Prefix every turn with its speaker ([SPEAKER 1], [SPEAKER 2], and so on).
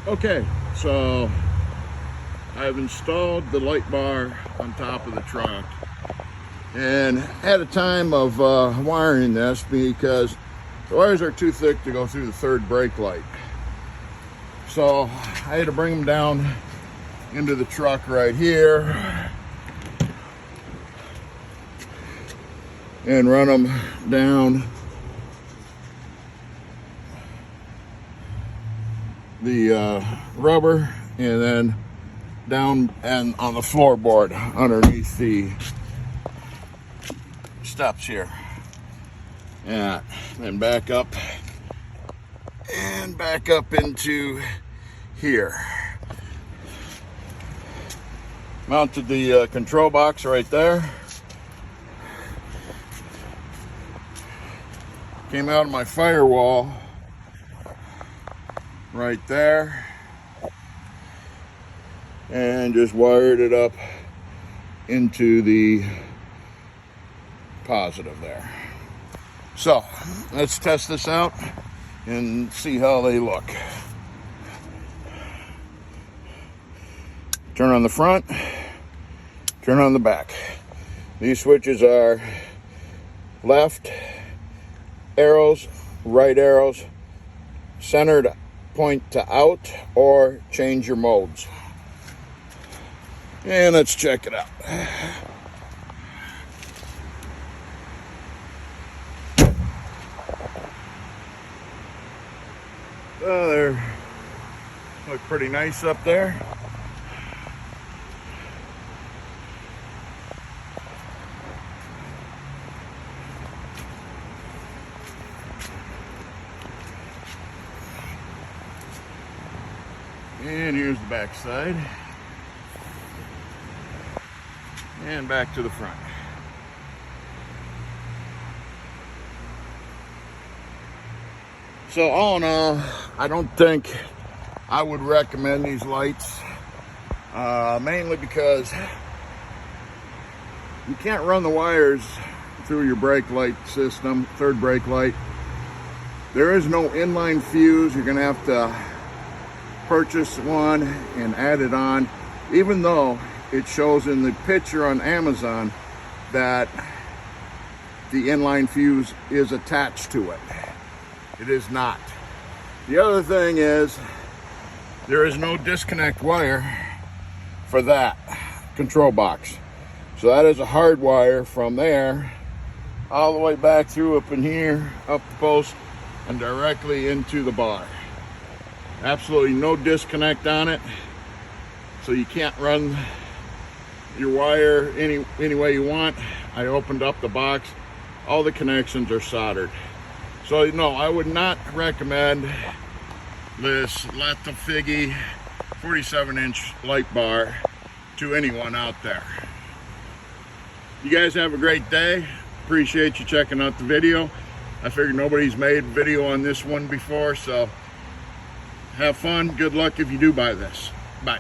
[SPEAKER 1] Okay, so I've installed the light bar on top of the truck, and at a time of wiring this because the wires are too thick to go through the third brake light. So I had to bring them down into the truck right here and run them down the rubber and then down and on the floorboard underneath the steps here. Yeah, then back up and back up into here. Mounted the control box right there. Came out of my firewall right there and just wired it up into the positive there. So let's test this out and see how they look. Turn on the front, turn on the back. These switches are left arrows, right arrows, centered point to out, or change your modes. And let's check it out. Oh, they look pretty nice up there. And here's the back side. And back to the front. So all in all, I don't think I would recommend these lights, mainly because you can't run the wires through your brake light system, third brake light. There is no inline fuse. You're gonna have to purchase one and add it on, even though it shows in the picture on Amazon that the inline fuse is attached to it. It is not. The other thing is there is no disconnect wire for that control box. So that is a hard wire from there all the way back through up in here, up the post, and directly into the bar. Absolutely no disconnect on it, so you can't run your wire any way you want. I opened up the box, all the connections are soldered. So no, I would not recommend this Lattofigy 47-inch light bar to anyone out there. You guys have a great day. Appreciate you checking out the video. I figured nobody's made a video on this one before, so have fun. Good luck if you do buy this. Bye.